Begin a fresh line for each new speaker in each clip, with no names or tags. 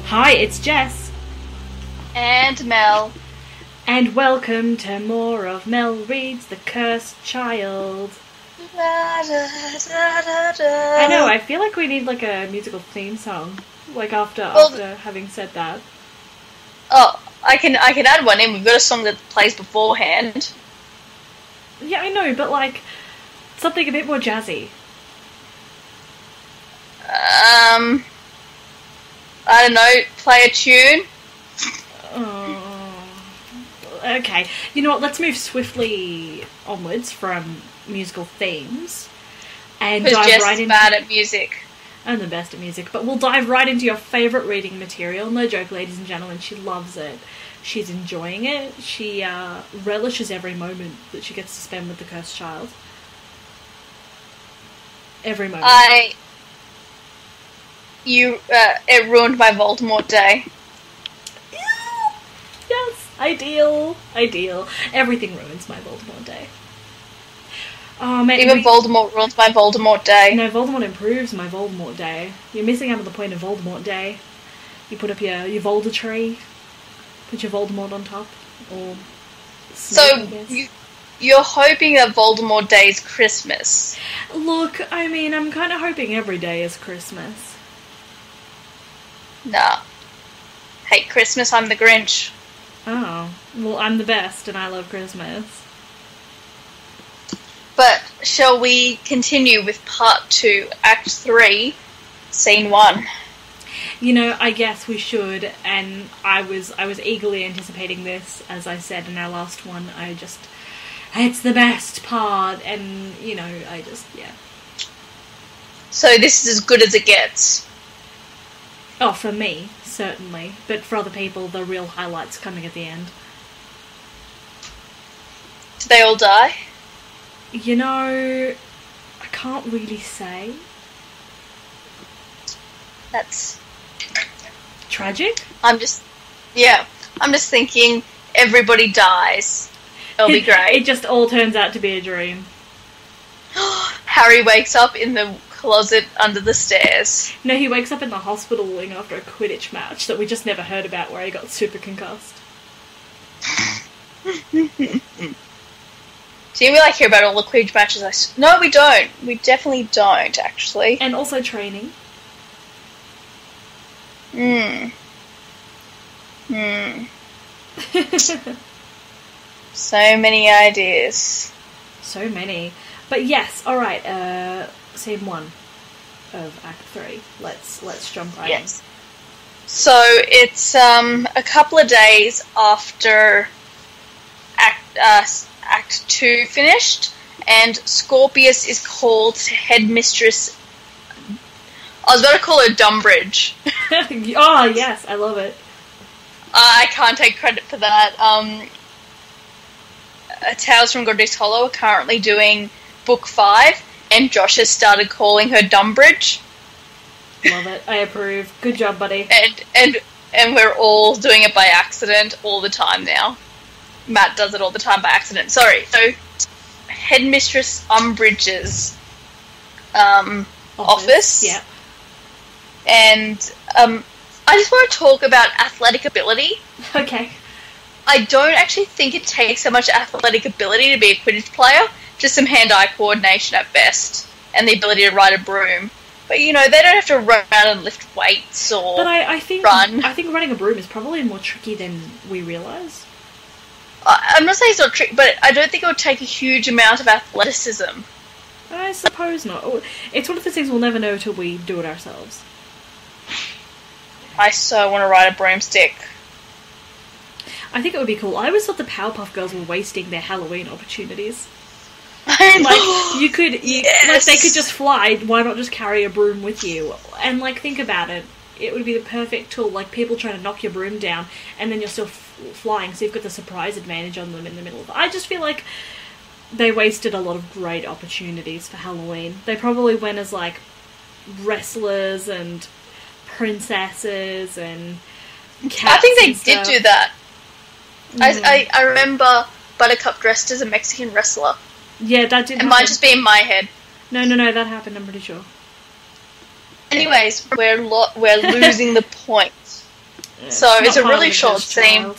Hi, it's Jess.
And Mel.
And welcome to more of Mel Reads The Cursed Child. I know, I feel like we need like a musical theme song. Like after having said that.
Oh, I can add one in. We've got a song that plays beforehand.
Yeah, I know, but like something a bit more jazzy.
I don't know, play a tune.
Okay, you know what, let's move swiftly onwards from musical themes and dive
Jess
right
is
into...
bad at music.
I'm the best at music, but we'll dive right into your favourite reading material. No joke, ladies and gentlemen, she loves it. She's enjoying it. She relishes every moment that she gets to spend with the Cursed Child. Every moment.
It ruined my Voldemort day.
Yes, ideal. Everything ruins my Voldemort day. Oh, man,
even Voldemort ruins my Voldemort day.
No, Voldemort improves my Voldemort day. You're missing out on the point of Voldemort day. You put up your Volder tree, put your Voldemort on top, or Snape,
so you're hoping that Voldemort day is Christmas.
Look, I mean, I'm kind of hoping every day is Christmas.
Nah. Hate Christmas, I'm the Grinch.
Oh, well, I'm the best, and I love Christmas.
But shall we continue with part 2, Act 3, Scene 1?
You know, I guess we should, and I was eagerly anticipating this, as I said in our last one. It's the best part, and, you know, yeah.
So this is as good as it gets?
Oh, for me, certainly. But for other people, the real highlight's coming at the end.
Do they all die?
You know, I can't really say.
That's...
tragic?
I'm just thinking everybody dies. It'll be great.
It just all turns out to be a dream.
Harry wakes up in the closet under the stairs.
No, he wakes up in the hospital wing after a Quidditch match that we just never heard about where he got super concussed.
Do we hear about all the Quidditch matches? No, we don't. We definitely don't, actually.
And also training.
So many ideas.
So many. But yes, alright, scene 1 of Act 3. Let's jump right in.
So it's a couple of days after Act 2 finished, and Scorpius is called to Headmistress... I was about to call her Dumbridge.
Oh, yes, I love it.
I can't take credit for that. Tales from Godric's Hollow are currently doing Book 5, and Josh has started calling her Dumbridge.
Love it. I approve. Good job, buddy.
And we're all doing it by accident all the time now. Matt does it all the time by accident. Sorry. So, Headmistress Umbridge's office.
Yeah.
And I just want to talk about athletic ability.
Okay.
I don't actually think it takes so much athletic ability to be a Quidditch player, just some hand-eye coordination at best, and the ability to ride a broom. But, you know, they don't have to run around and lift weights or
I think
run.
I think running a broom is probably more tricky than we realise.
I'm not saying it's not tricky, but I don't think it would take a huge amount of athleticism.
I suppose not. It's one of the things we'll never know until we do it ourselves.
I so want to ride a broomstick.
I think it would be cool. I always thought the Powerpuff Girls were wasting their Halloween opportunities. They could just fly. Why not just carry a broom with you? And think about it. It would be the perfect tool. People trying to knock your broom down, and then you're still flying, so you've got the surprise advantage on them in the middle of it. I just feel like they wasted a lot of great opportunities for Halloween. They probably went as wrestlers and princesses and cats.
I think they did do that. I remember Buttercup dressed as a Mexican wrestler.
Yeah, that did happen.
It might just be in my head.
No, that happened, I'm pretty sure.
Anyways, we're losing the point. So it's a really short scene.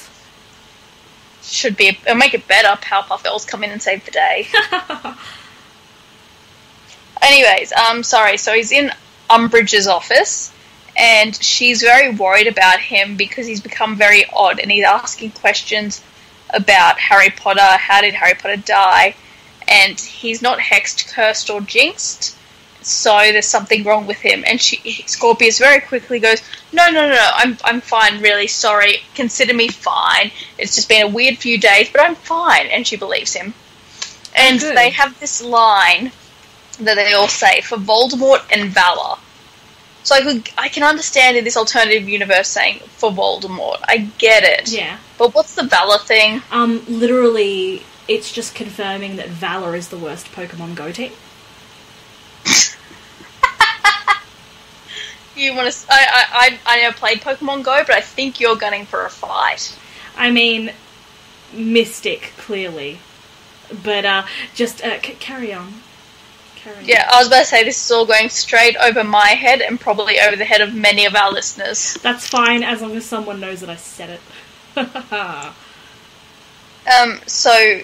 Child.
It'll make it better. Powerpuff Girls come in and save the day. Anyways, so he's in Umbridge's office, and she's very worried about him because he's become very odd, and he's asking questions about Harry Potter. How did Harry Potter die? And he's not hexed, cursed, or jinxed, so there's something wrong with him. And Scorpius very quickly goes, No, I'm fine, really sorry. Consider me fine. It's just been a weird few days, but I'm fine. And she believes him. And they have this line that they all say, for Voldemort and Valor. So I can understand in this alternative universe saying, for Voldemort. I get it.
Yeah.
But what's the Valor thing?
Literally, it's just confirming that Valor is the worst Pokemon Go team.
You want to? I never played Pokemon Go, but I think you're gunning for a fight.
I mean, Mystic, clearly. But, just, carry on.
Yeah, I was about to say, this is all going straight over my head and probably over the head of many of our listeners.
That's fine, as long as someone knows that I said it.
So,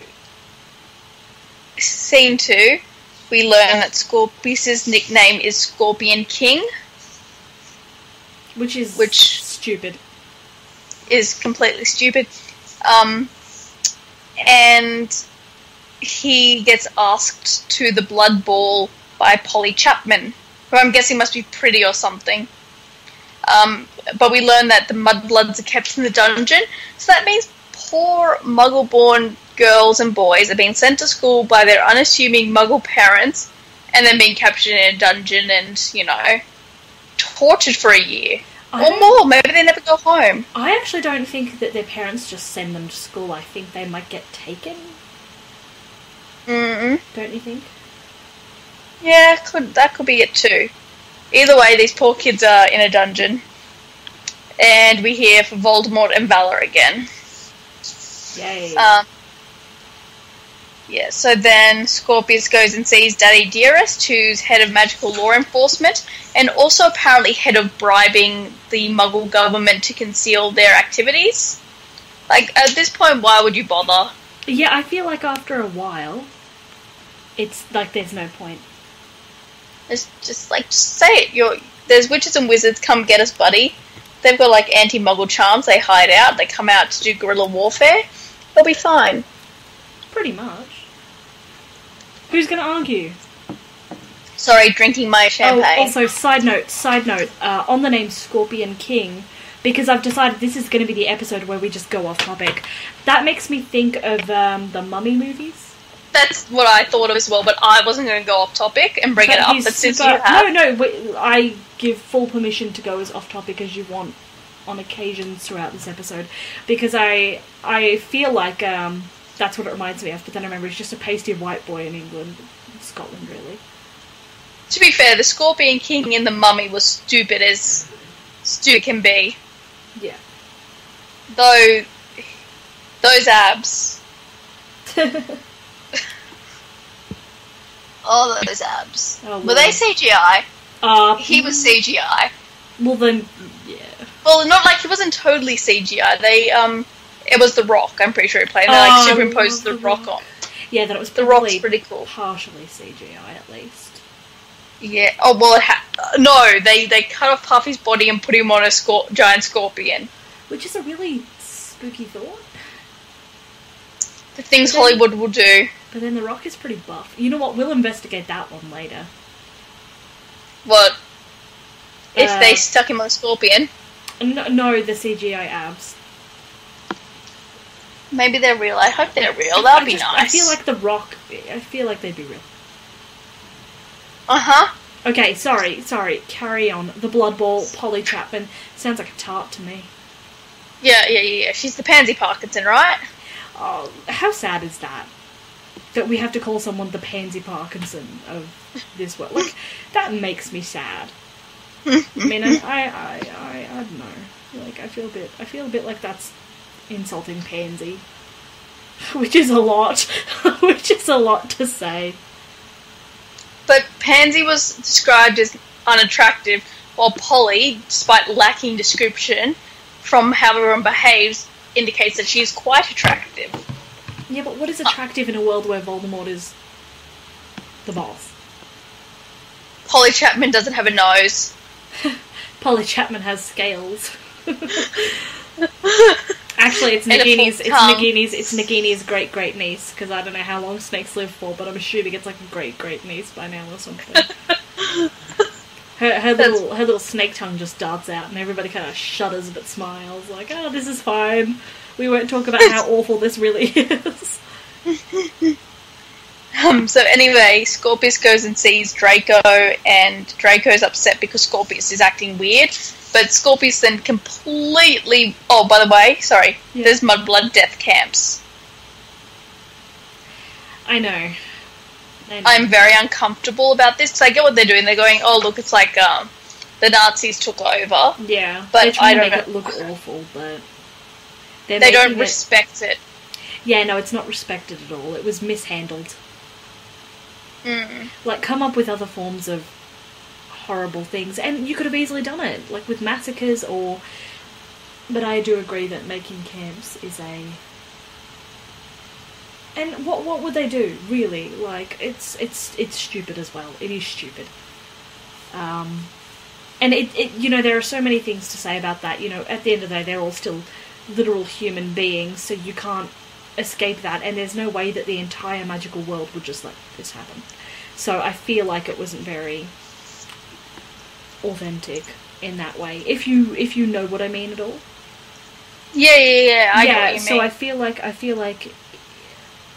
scene 2, we learn that Scorpius' nickname is Scorpion King.
Which stupid.
Is completely stupid. And he gets asked to the Blood Ball by Polly Chapman, who I'm guessing must be pretty or something. But we learn that the Mudbloods are kept in the dungeon, so that means poor Muggle-born girls and boys are being sent to school by their unassuming Muggle parents, and then being captured in a dungeon and, tortured for a year. Or more, maybe they never go home.
I actually don't think that their parents just send them to school. I think they might get taken.
Mm-mm.
Don't you think?
Yeah, that could be it too. Either way, these poor kids are in a dungeon. And we hear for Voldemort and Valor again.
Yay.
Yeah, so then Scorpius goes and sees Daddy Dearest, who's head of magical law enforcement, and also apparently head of bribing the Muggle government to conceal their activities. Like, at this point, why would you bother?
Yeah, I feel like after a while, it's like there's no point.
It's just say it. There's witches and wizards, come get us, buddy. They've got, anti-Muggle charms, they hide out, they come out to do guerrilla warfare. They'll be fine.
Pretty much. Who's going to argue?
Sorry, drinking my champagne.
Oh, also, side note, on the name Scorpion King, because I've decided this is going to be the episode where we just go off topic, that makes me think of the Mummy movies.
That's what I thought of as well, but I wasn't going to go off topic and bring it up, but since you have...
No, I give full permission to go as off topic as you want on occasions throughout this episode, because I feel like that's what it reminds me of, but then I remember it's just a pasty white boy in England, Scotland, really.
To be fair, the Scorpion King in the Mummy was stupid as stupid can be.
Yeah.
Though, those abs. Oh, those abs. Oh, were they CGI? He was CGI.
Well then, yeah.
Well, not he wasn't totally CGI. It was The Rock, I'm pretty sure he played. They superimposed The Rock on.
Yeah, then it was
The Rock's pretty cool.
Partially CGI, at least.
Yeah. Oh, well, no, they cut off half his body and put him on a giant scorpion.
Which is a really spooky thought.
The things Hollywood will do.
But then The Rock is pretty buff. You know what? We'll investigate that one later.
What? If they stuck him on a scorpion?
No, the CGI abs.
Maybe they're real. I hope they're real. That would be nice.
I feel like The Rock... I feel like they'd be real.
Uh-huh.
Okay, sorry. Carry on. The Blood Ball, Polly Chapman. Sounds like a tart to me.
Yeah. She's the Pansy Parkinson, right?
Oh, how sad is that? That we have to call someone the Pansy Parkinson of this world. That makes me sad. I mean, I don't know. I feel a bit like that's insulting Pansy. Which is a lot. Which is a lot to say.
But Pansy was described as unattractive, while Polly, despite lacking description, from how everyone behaves, indicates that she's quite attractive.
Yeah, but what is attractive in a world where Voldemort is the boss?
Polly Chapman doesn't have a nose.
Polly Chapman has scales. Actually, it's Nagini's great niece, because I don't know how long snakes live for, but I'm assuming it's like a great niece by now or something. Her little snake tongue just darts out, and everybody kind of shudders but smiles, like, oh, this is fine. We won't talk about how awful this really is.
So anyway, Scorpius goes and sees Draco, and Draco's upset because Scorpius is acting weird. But Scorpius then completely... Oh, by the way, sorry. Yeah. There's Mudblood death camps.
I know.
I'm very uncomfortable about this, because I get what they're doing. They're going, oh, look, it's like the Nazis took over.
Yeah,
but
I don't make it look awful, but...
They don't respect it.
Yeah, no, it's not respected at all. It was mishandled. Like, come up with other forms of horrible things, and you could have easily done it, like with massacres or... But I do agree that making camps is a... And what would they do, really? Like, it's stupid as well. It is stupid. And it you know, there are so many things to say about that. You know, at the end of the day, they're all still literal human beings, so you can't escape that, and there's no way that the entire magical world would just let this happen. So I feel like it wasn't very authentic in that way. If you know what I mean at all.
Yeah, I get what you mean.
So I feel like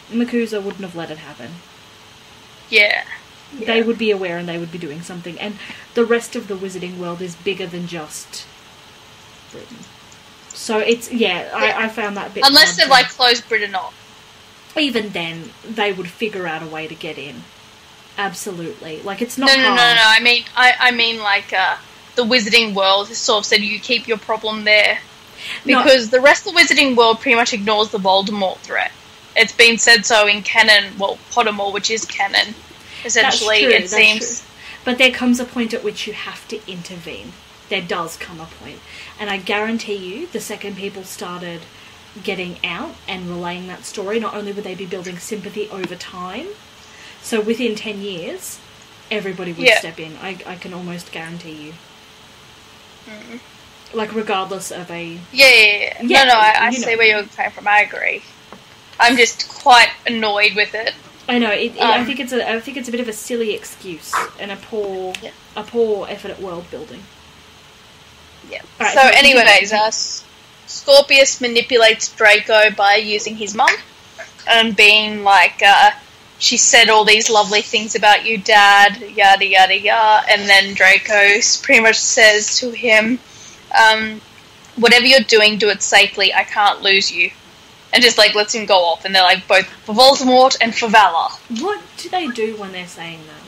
MACUSA wouldn't have let it happen.
Yeah.
They would be aware and they would be doing something, and the rest of the wizarding world is bigger than just Britain. So it's, I found that a bit...
Unless they've, like, closed Britain off.
Even then, they would figure out a way to get in. Absolutely. Like, it's not
hard. No. I mean, like, the wizarding world has sort of said you keep your problem there. Because the rest of the wizarding world pretty much ignores the Voldemort threat. It's been said so in canon, well, Pottermore, which is canon. Essentially, it seems...
True. But there comes a point at which you have to intervene. There does come a point. And I guarantee you, the second people started getting out and relaying that story, not only would they be building sympathy over time, so within 10 years, everybody would step in. I can almost guarantee you. Like, regardless of a...
Yeah. No, I see where you're coming from. I agree. I'm just quite annoyed with it.
I know. I think it's a bit of a silly excuse and a poor effort at world building.
Yeah. Right, so anyways, Scorpius manipulates Draco by using his mum and being like, she said all these lovely things about you, Dad, yada yada yada, and then Draco pretty much says to him, whatever you're doing, do it safely, I can't lose you. And just, like, lets him go off, and they're, like, both for Voldemort and for Valor.
What do they do when they're saying that?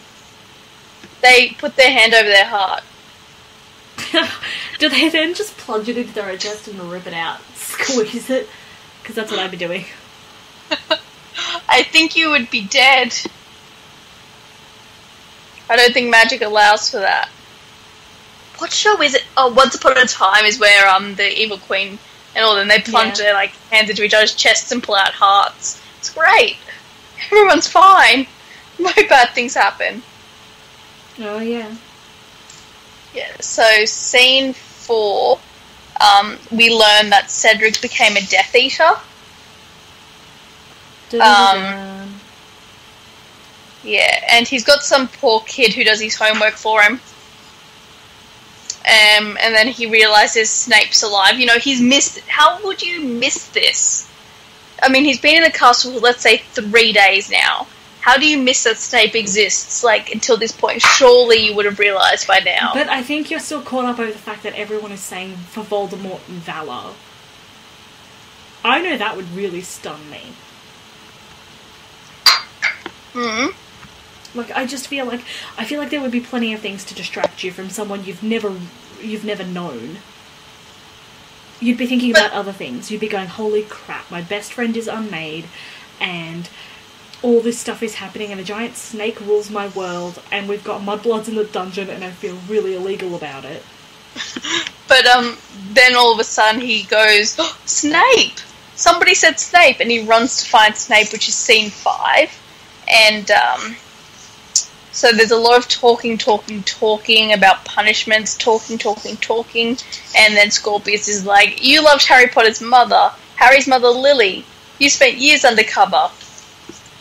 They put their hand over their heart.
Do they then just plunge it into their chest and rip it out? Squeeze it? Because that's what I'd be doing.
I think you would be dead. I don't think magic allows for that. What show is it? Oh, Once Upon a Time is where the evil queen and all them, they plunge their like hands into each other's chests and pull out hearts. It's great. Everyone's fine. No bad things happen.
Oh yeah.
Yeah. So scene 4, we learn that Cedric became a Death Eater. Yeah, and he's got some poor kid who does his homework for him. And then he realises Snape's alive. You know, he's missed... How would you miss this? I mean, he's been in the castle for, let's say, 3 days now. How do you miss that Snape exists, like, until this point? Surely you would have realised by now.
But I think you're still caught up over the fact that everyone is saying for Voldemort and Valor. I know that would really stun me. Like, I feel like there would be plenty of things to distract you from someone you've never known. You'd be thinking about other things. You'd be going, holy crap, my best friend is unmade, and all this stuff is happening, and a giant snake rules my world, and we've got mudbloods in the dungeon, and I feel really illegal about it.
But then all of a sudden he goes, oh, Snape! Somebody said Snape, and he runs to find Snape, which is scene 5. And so there's a lot of talking about punishments, talking, and then Scorpius is like, you loved Harry Potter's mother, Harry's mother Lily, you spent years undercover,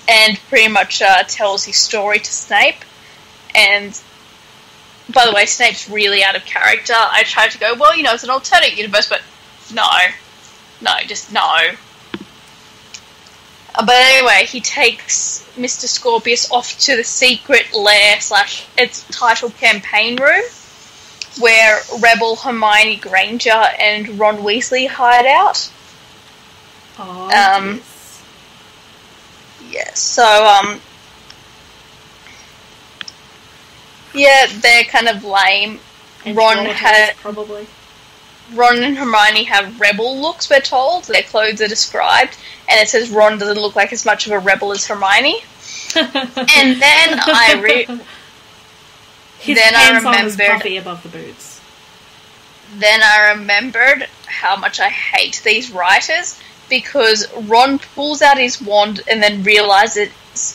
and pretty much tells his story to Snape. And by the way, Snape's really out of character. I tried to go, well, you know, it's an alternate universe, but no, just no. But anyway, he takes Mr. Scorpius off to the secret lair / its titled campaign room, where Rebel, Hermione Granger, and Ron Weasley hide out.
Oh, yes.
Yeah, so, yeah, they're kind of lame.
And
Ron and Hermione have rebel looks, we're told. Their clothes are described, and it says Ron doesn't look like as much of a rebel as Hermione. And then
His pants on puffy above the boots.
Then I remembered how much I hate these writers, because Ron pulls out his wand and then realizes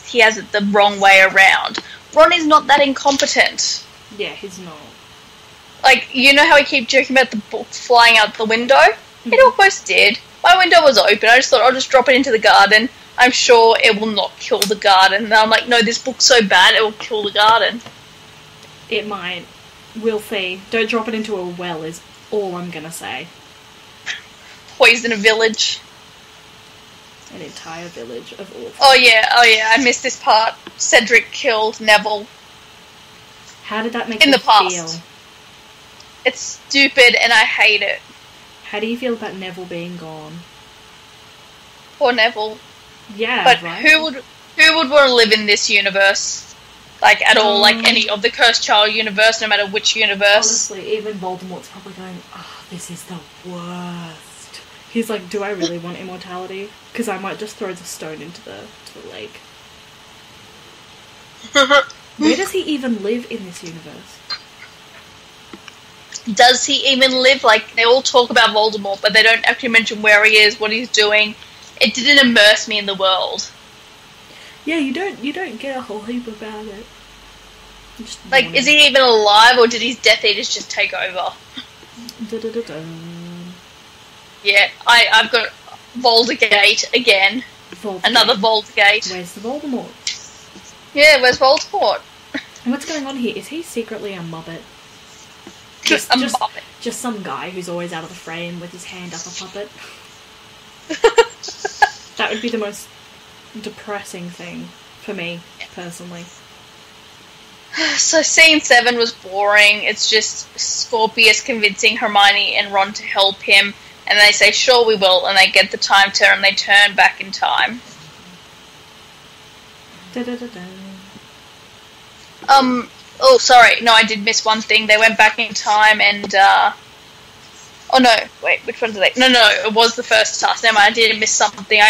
he has it the wrong way around. Ron is not that incompetent.
Yeah, he's not.
Like, you know how I keep joking about the book flying out the window? Mm-hmm. It almost did. My window was open. I just thought I'll just drop it into the garden. I'm sure it will not kill the garden. And I'm like, no, this book's so bad it will kill the garden.
It might. We'll see. Don't drop it into a well is all I'm gonna say.
Poison a village.
An entire village of awful.
Oh yeah, I missed this part. Cedric killed Neville.
How did that make you feel?
It's stupid and I hate it.
How do you feel about Neville being gone?
Poor Neville.
Yeah,
but
right?
who would want to live in this universe? Like, at all, like any of the Cursed Child universe, no matter which universe.
Honestly, even Voldemort's probably going, this is the worst. He's like, do I really want immortality? Because I might just throw the stone into the lake. Where does he even live in this universe?
Does he even live? Like, they all talk about Voldemort, but they don't actually mention where he is, what he's doing. It didn't immerse me in the world.
Yeah, you don't get a whole heap about it.
Like, is he even alive, or did his Death Eaters just take over? Yeah, I've got Voldemort again. Another Voldemort.
Where's the Voldemort?
Yeah, where's Voldemort?
What's going on here? Is he secretly a Muppet?
Just a Muppet.
Just some guy who's always out of the frame with his hand up a puppet. That would be the most depressing thing for me, personally.
So scene 7 was boring. It's just Scorpius convincing Hermione and Ron to help him, and they say, sure we will, and they get the time turn and they turn back in time. Oh, sorry. No, I did miss one thing. They went back in time and, oh no, wait, which one did they? No, it was the first task. Never mind, I did miss something.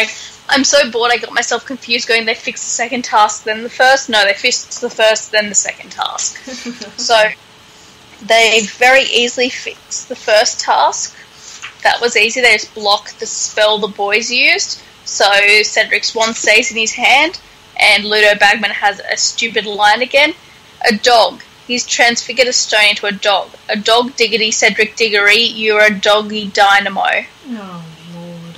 I'm so bored, I got myself confused going, they fixed the second task, then the first? No, they fixed the first, then the second task. So, they very easily fixed the first task. That was easy. They just blocked the spell the boys used. So, Cedric's wand stays in his hand, and Ludo Bagman has a stupid line again. A dog. He's transfigured a stone into a dog. A dog diggity, Cedric Diggory, you're a doggy dynamo.
Oh, Lord.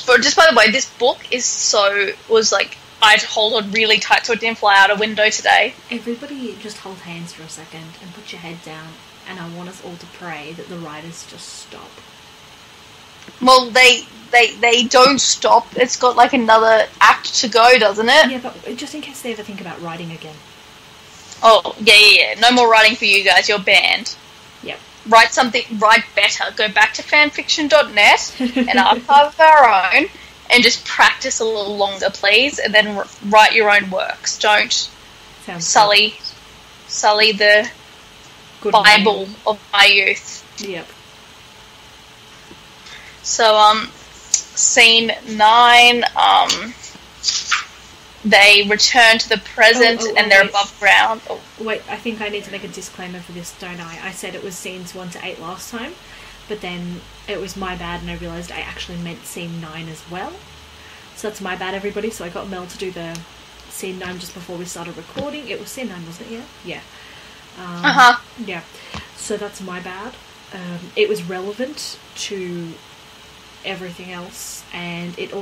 But just by the way, this book was like, I had to hold on really tight so it didn't fly out a window today.
Everybody just hold hands for a second and put your head down, and I want us all to pray that the writers just stop.
Well, they don't stop. It's got like another act to go, doesn't it?
Yeah, but just in case they ever think about writing again.
Oh, yeah. No more writing for you guys. You're banned.
Yep.
Write better. Go back to fanfiction.net and archive our own and just practice a little longer, please, and then write your own works. Don't sully the
good
Bible
name
of my youth.
Yep.
So, scene 9, they return to the present and they're above ground. Oh.
Wait, I think I need to make a disclaimer for this, don't I? I said it was scenes 1 to 8 last time, but then it was my bad and I realised I actually meant scene 9 as well. So that's my bad, everybody. So I got Mel to do the scene 9 just before we started recording. It was scene 9, wasn't it? Yeah. Yeah. So that's my bad. It was relevant to everything else, and it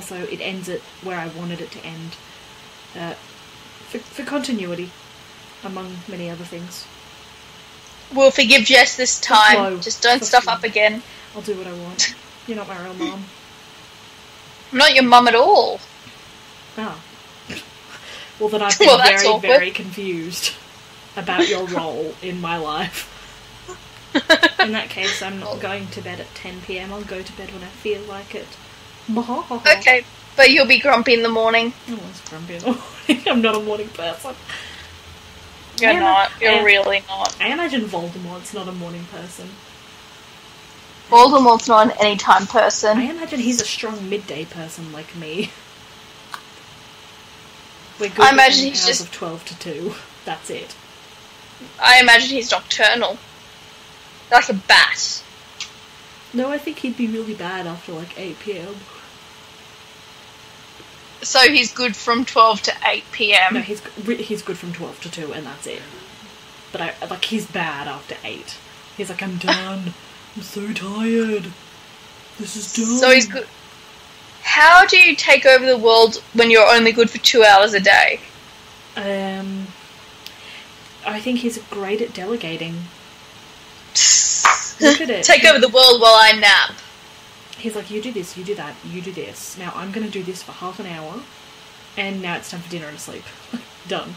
ends it where I wanted it to end. For continuity, among many other things.
We'll forgive Jess this time.
Hello.
Just don't stuff up again.
I'll do what I want. You're not my real mum.
I'm not your mum at all.
Oh. Well, then I've been very, very confused about your role in my life. In that case, I'm not going to bed at 10 p.m. I'll go to bed when I feel like it.
Okay, but you'll be grumpy in the morning.
I'm always grumpy in the morning. I'm not a morning person.
You're not. You're really not.
I imagine Voldemort's not a morning person.
Voldemort's not an anytime person.
I imagine he's a strong midday person like me. We're good. I imagine he's just of 12 to 2. That's it.
I imagine he's nocturnal. Like a bat.
No, I think he'd be really bad after like 8 p.m.
So he's good from 12 to 8 p.m.
No, he's good from 12 to 2 and that's it. But he's bad after 8. He's like, I'm done. I'm so tired. This is done.
So he's good. How do you take over the world when you're only good for 2 hours a day?
I think he's great at delegating. Look at it.
Take over the world while I nap.
He's like, you do this, you do that, you do this. Now I'm going to do this for half an hour, and now it's time for dinner and sleep. Done.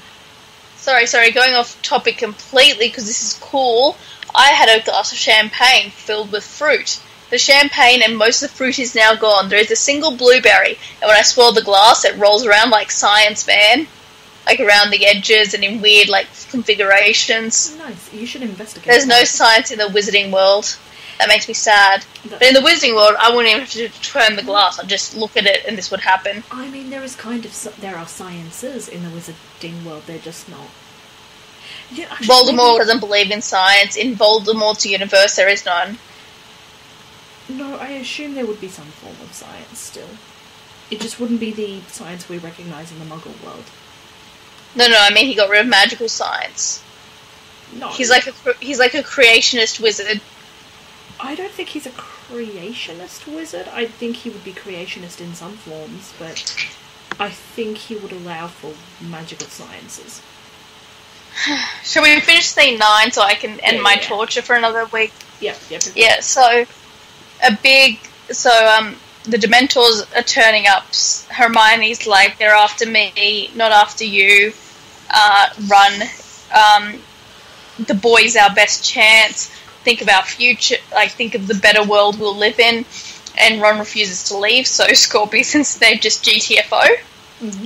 Sorry, going off topic completely because this is cool. I had a glass of champagne filled with fruit. The champagne and most of the fruit is now gone. There is a single blueberry, and when I swirl the glass, it rolls around like Science Man. Like around the edges and in weird like configurations.
Nice. You should investigate.
There's no science in the wizarding world. That makes me sad. But in the wizarding world, I wouldn't even have to turn the glass. I'd just look at it and this would happen.
I mean, there are sciences in the wizarding world. They're just not. Yeah, actually,
Voldemort doesn't believe in science. In Voldemort's universe, there is none.
No, I assume there would be some form of science still. It just wouldn't be the science we recognise in the Muggle world.
No, I mean he got rid of magical science.
No.
He's like a creationist wizard.
I don't think he's a creationist wizard. I think he would be creationist in some forms, but I think he would allow for magical sciences.
Shall we finish scene 9 so I can end my torture for another week?
Yeah.
So the Dementors are turning up. Hermione's like, they're after me, not after you. Run. The boy's our best chance. Think of our future. Like, think of the better world we'll live in. And Ron refuses to leave, so Scorpius and Snape just GTFO.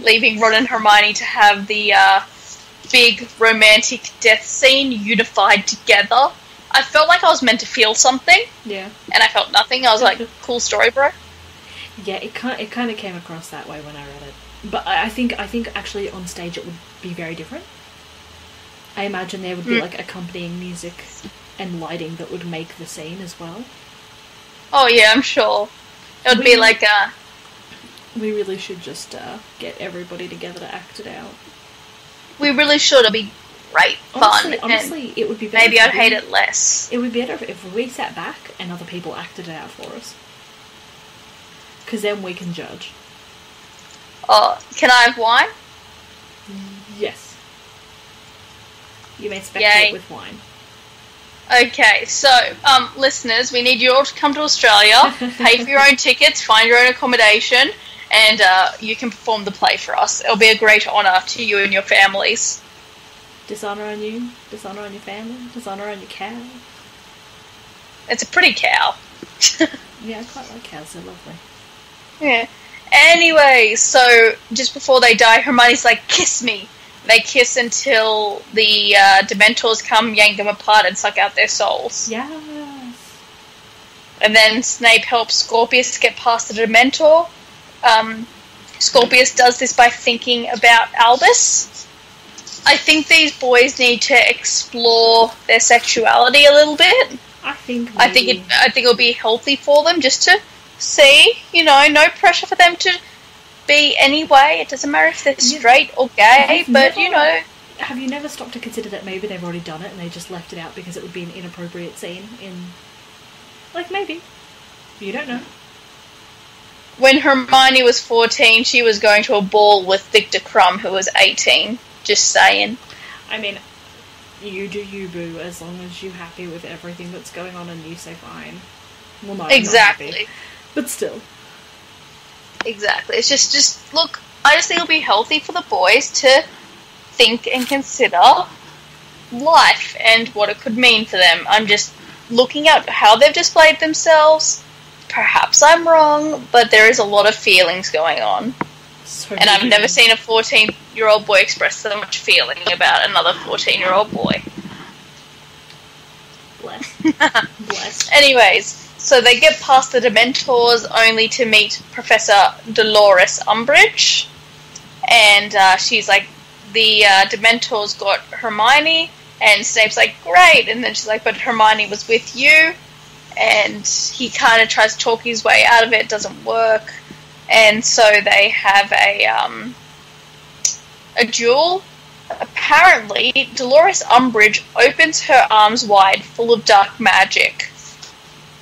Leaving Ron and Hermione to have the big romantic death scene unified together. I felt like I was meant to feel something.
Yeah. And
I felt nothing. I was like, cool story, bro.
Yeah, it kind of came across that way when I read it. But I think actually on stage it would be very different. I imagine there would be like accompanying music and lighting that would make the scene as well.
Oh yeah, I'm sure. It would be like
We really should just get everybody together to act it out.
We really should. It'd be great fun.
Honestly, it would be better.
Maybe I'd hate it less.
It would be better if we sat back and other people acted it out for us. Because then we can judge.
Oh, can I have wine?
Yes. You may spectate with wine.
Okay, so, listeners, we need you all to come to Australia, pay for your own tickets, find your own accommodation, and you can perform the play for us. It'll be a great honour to you and your families.
Dishonour on you, dishonour on your family, dishonour on your cow.
It's a pretty cow.
Yeah, I quite like cows, they're lovely.
Yeah. Anyway, so just before they die, Hermione's like, kiss me. They kiss until the Dementors come, yank them apart, and suck out their souls.
Yes.
And then Snape helps Scorpius get past the Dementor. Scorpius does this by thinking about Albus. I think these boys need to explore their sexuality a little bit.
I think
it'll be healthy for them just to see, no pressure for them to be any way. It doesn't matter if they're straight or gay, but
Have you never stopped to consider that maybe they've already done it and they just left it out because it would be an inappropriate scene in... Like, maybe. You don't know.
When Hermione was 14, she was going to a ball with Victor Crumb, who was 18. Just saying.
I mean, you do you, boo, as long as you're happy with everything that's going on and you say fine. Well, no,
exactly.
I'm not happy, but still.
Exactly. It's just look, I just think it'll be healthy for the boys to think and consider life and what it could mean for them. I'm just looking at how they've displayed themselves. Perhaps I'm wrong, but there is a lot of feelings going on. And I've never seen a 14-year-old boy express so much feeling about another 14-year-old boy.
Bless.
Anyways, so they get past the Dementors only to meet Professor Dolores Umbridge. And she's like, the Dementors got Hermione, and Snape's like, great. And then she's like, but Hermione was with you. And he kind of tries to talk his way out of it, doesn't work. And so they have a duel. Apparently, Dolores Umbridge opens her arms wide, full of dark magic.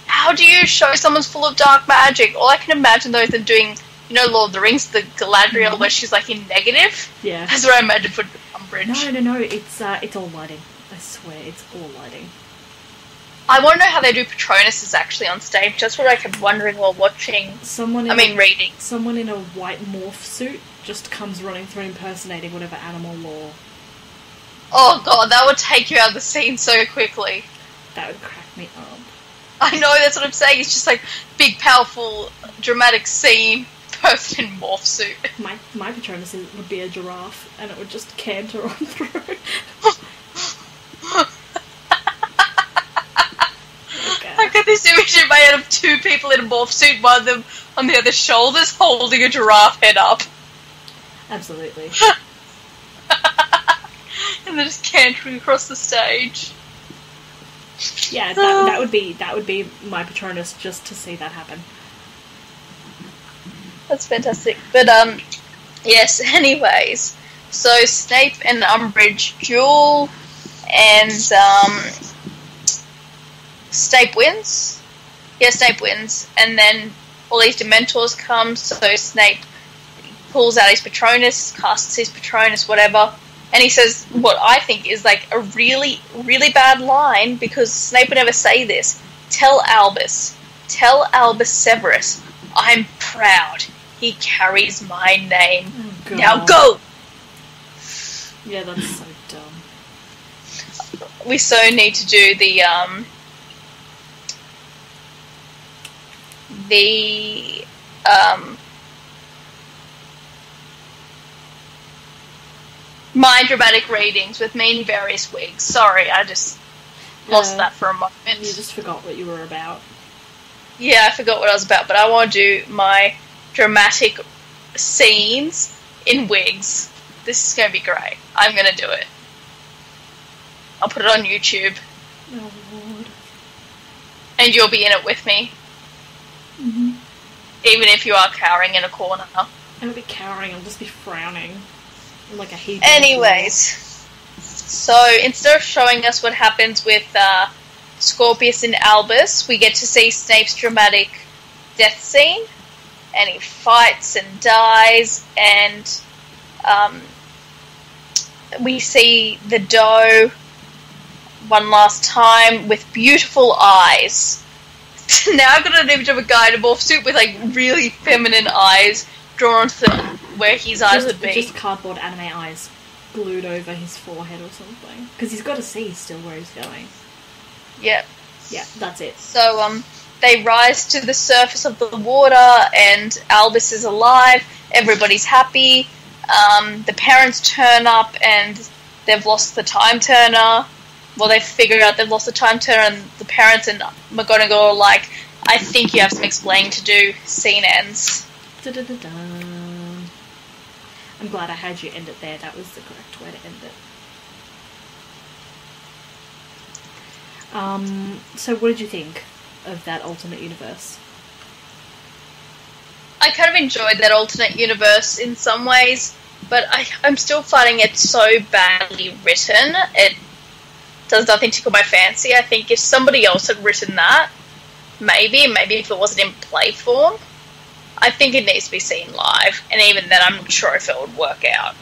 How do you show someone's full of dark magic? All I can imagine, though, is them doing, Lord of the Rings, the Galadriel, where she's, like, in negative.
Yeah.
That's what I imagine for Umbridge.
No, it's all lighting. I swear, it's all lighting.
I want to know how they do Patronuses actually on stage. That's what I kept wondering while watching. Reading.
Someone in a white morph suit just comes running through impersonating whatever animal law.
Oh god, that would take you out of the scene so quickly.
That would crack me up.
I know, that's what I'm saying. It's just like big, powerful, dramatic scene, person in morph suit.
My Patronus would be a giraffe, and it would just canter on through.
I got this image in my head of two people in a morph suit, one of them on the other shoulders, holding a giraffe head up.
Absolutely.
And they're just cantering across the stage.
Yeah, that would be my Patronus, just to see that happen.
That's fantastic. But yes. Anyways, so Snape and Umbridge duel, and Snape wins. Yeah, Snape wins, and then all these Dementors come. So Snape pulls out his Patronus, casts his Patronus, whatever. And he says what I think is like a really, really bad line, because Snape would never say this. Tell Albus Severus, I'm proud. He carries my name.
Oh,
now go!
Yeah, that's so dumb.
We so need to do the my dramatic readings with me in various wigs. Sorry, I just lost that for a moment.
You just forgot what you were about.
Yeah, I forgot what I was about, but I want to do my dramatic scenes in wigs. This is going to be great. I'm going to do it. I'll put it on YouTube.
Oh, Lord.
And you'll be in it with me.
Mm-hmm.
Even if you are cowering in a corner.
I won't be cowering, I'll just be frowning. Like a heap.
Anyways, so instead of showing us what happens with Scorpius and Albus, we get to see Snape's dramatic death scene, and he fights and dies, and we see the doe one last time with beautiful eyes. Now I've got an image of a guy in a morph suit with like really feminine eyes drawn to where his eyes would be.
Just cardboard anime eyes glued over his forehead or something. Because he's got to see still where he's going.
Yep.
Yeah, that's it.
So, they rise to the surface of the water, and Albus is alive. Everybody's happy. The parents turn up, and they've lost the time turner. Well, they've figured out they've lost the time turner, and the parents and McGonagall are like, I think you have some explaining to do. Scene ends.
Da-da-da-da. I'm glad I had you end it there. That was the correct way to end it. So what did you think of that alternate universe?
I kind of enjoyed that alternate universe in some ways, but I'm still finding it so badly written. It does nothing tickle my fancy. I think if somebody else had written that, maybe if it wasn't in play form, I think it needs to be seen live, and even then I'm not sure if it would work out.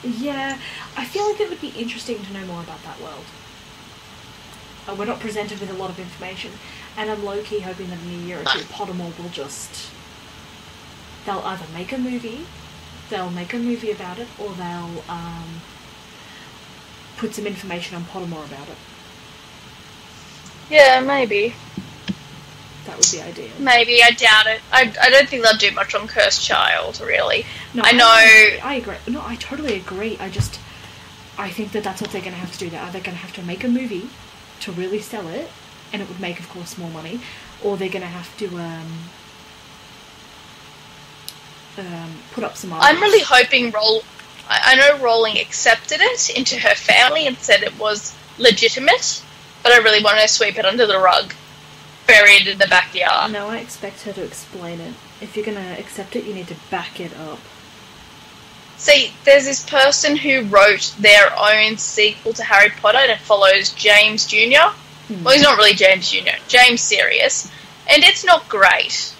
Yeah, I feel like it would be interesting to know more about that world. We're not presented with a lot of information, and I'm low-key hoping that in a year or two, Pottermore will just... They'll either make a movie about it, or they'll put some information on Pottermore about it.
Yeah, maybe.
That would be ideal.
Maybe, I doubt it. I don't think they'll do much on Cursed Child, really.
No,
I know...
I agree. No, I totally agree. I think that that's what they're going to have to do. They're either going to have to make a movie to really sell it, and it would make, of course, more money, or they're going to have to put up some...
I'm really hoping I know Rowling accepted it into her family and said it was legitimate, but I really want to sweep it under the rug. Buried in the backyard.
No, I expect her to explain it. If you're going to accept it, you need to back it up.
See, there's this person who wrote their own sequel to Harry Potter, and it follows James Jr. Well, he's not really James Jr., James Sirius, and it's not great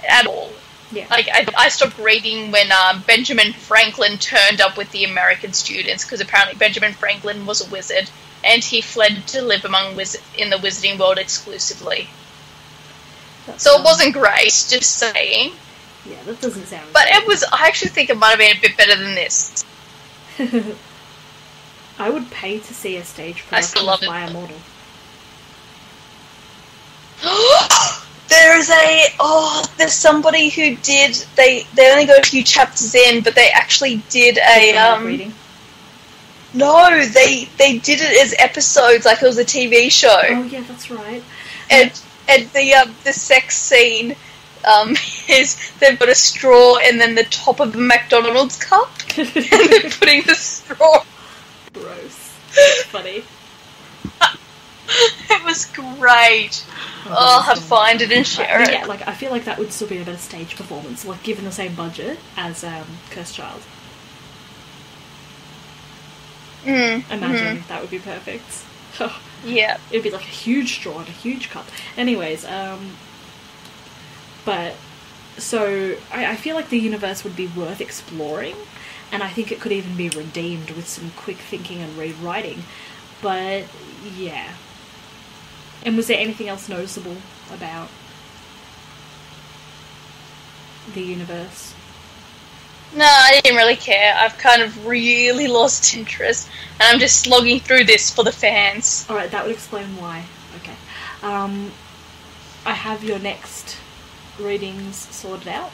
at all.
Yeah.
Like, I stopped reading when Benjamin Franklin turned up with the American students, because apparently Benjamin Franklin was a wizard, and he fled to live in the wizarding world exclusively. So it wasn't great, just saying.
Yeah, that doesn't sound
But
great.
it was, I actually think it might have been a bit better than this.
I would pay to see a stage
I still
production
love
of
it.
My Immortal.
There's somebody who did, they only got a few chapters in, but they actually did
Reading.
No, they did it as episodes, like it was a TV show.
Oh yeah, that's right.
And the sex scene is they've got a straw and then the top of a McDonald's cup, and they're putting the straw.
Gross. That's funny.
It was great. I'll have to find it and share it.
Yeah, like I feel like that would still be a better stage performance, like given the same budget as Cursed Child. Imagine that would be perfect.
Yeah.
It'd be like a huge straw and a huge cup. Anyways, but so I feel like the universe would be worth exploring, and I think it could even be redeemed with some quick thinking and rewriting. But yeah. And was there anything else noticeable about the universe?
No, I didn't really care. I've kind of really lost interest, and I'm just slogging through this for the fans.
Alright, that would explain why. Okay. I have your next readings sorted out.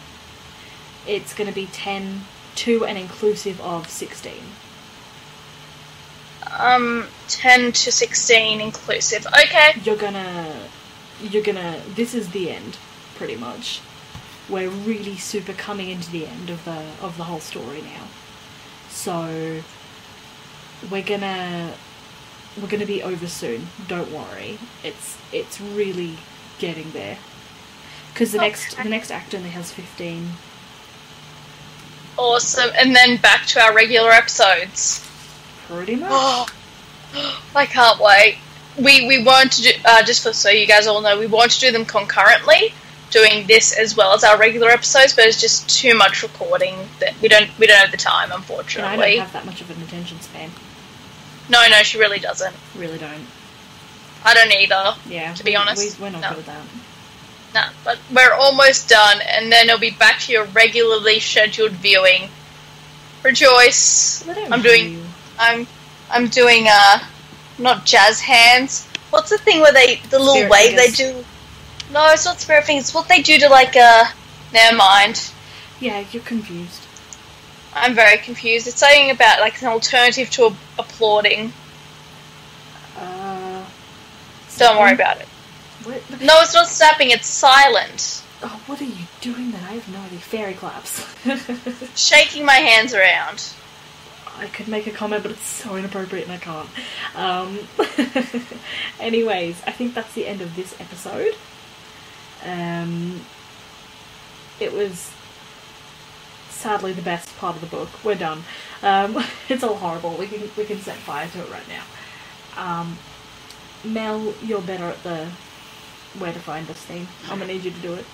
It's going to be 10 to and inclusive of 16.
10 to 16 inclusive. Okay.
You're gonna, this is the end, pretty much. We're really super coming into the end of the whole story now. So, we're gonna be over soon, don't worry. It's really getting there. Because the next act only has 15.
Awesome. And then back to our regular episodes.
Pretty much.
Oh, I can't wait. We want to do, just so you guys all know, we want to do them concurrently, doing this as well as our regular episodes, but it's just too much recording that we don't have the time, unfortunately.
And I don't have that much of an attention span.
No, she really doesn't.
Really don't.
I don't either.
Yeah.
To be honest.
We're not good at that.
No, but we're almost done, and then it'll be back to your regularly scheduled viewing. Rejoice. I'm doing not jazz hands. What's the thing where the little
Spirit
wave
fingers.
they do? No, it's not spirit fingers. It's what they do to never mind.
Yeah, you're confused.
I'm very confused. It's something about like an alternative to applauding. Don't worry about it.
What?
No, it's not snapping. It's silent.
Oh, what are you doing then? I have no idea. Fairy claps.
Shaking my hands around.
I could make a comment, but it's so inappropriate and I can't. Anyways, I think that's the end of this episode. It was sadly the best part of the book. We're done. It's all horrible. We can set fire to it right now. Mel, you're better at the where to find us thing. I'm gonna need you to do it.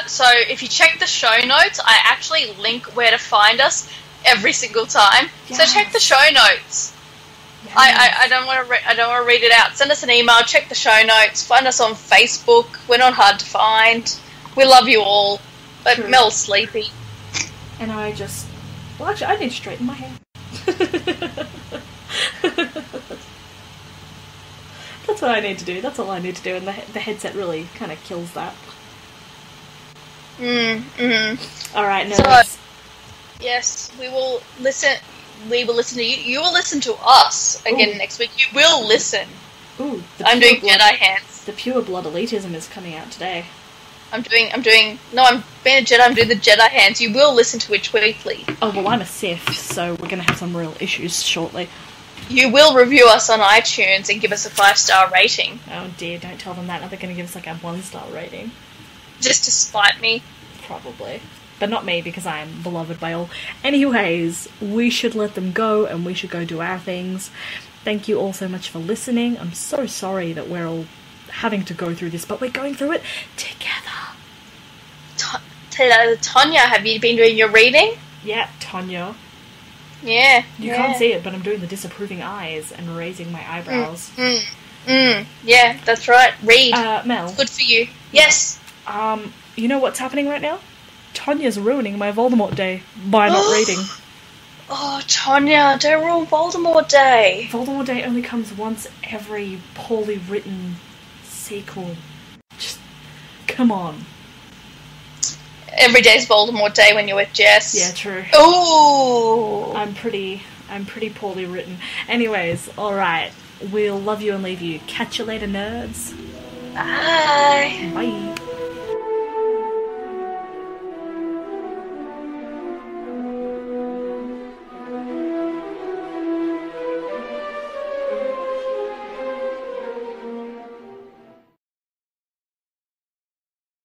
So if you check the show notes, I actually link where to find us every single time. Yes. So check the show notes. Yes. I don't want to read it out. Send us an email. Check the show notes. Find us on Facebook. We're not hard to find. We love you all. But true. Mel's sleepy.
And well, actually, I need to straighten my hair. That's what I need to do. That's all I need to do. And the headset really kind of kills that. Alright, no.
So, yes, we will listen. We will listen to you. You will listen to us again next week. You will listen.
Ooh,
I'm doing Jedi hands.
The pure blood elitism is coming out today.
I'm being a Jedi. I'm doing the Jedi hands. You will listen to Witch Weekly.
Oh, well, I'm a Sith, so we're going to have some real issues shortly.
You will review us on iTunes and give us a 5-star rating.
Oh dear, don't tell them that. Now they're going to give us like a 1-star rating.
Just to spite me.
Probably. But not me, because I am beloved by all. Anyways, we should let them go, and we should go do our things. Thank you all so much for listening. I'm so sorry that we're all having to go through this, but we're going through it together.
Tonya, have you been doing your reading?
Yeah, Tonya.
Yeah.
You can't see it, but I'm doing the disapproving eyes and raising my eyebrows.
Yeah, that's right. Read.
Mel.
It's good for you. Yes.
You know what's happening right now? Tonya's ruining my Voldemort day by not reading.
Oh, Tonya, don't ruin Voldemort Day.
Voldemort Day only comes once every poorly written sequel. Just, come on.
Every day's Voldemort Day when you're with Jess.
Yeah, true.
Ooh.
I'm pretty poorly written. Anyways, alright. We'll love you and leave you. Catch you later, nerds.
Bye.
Bye.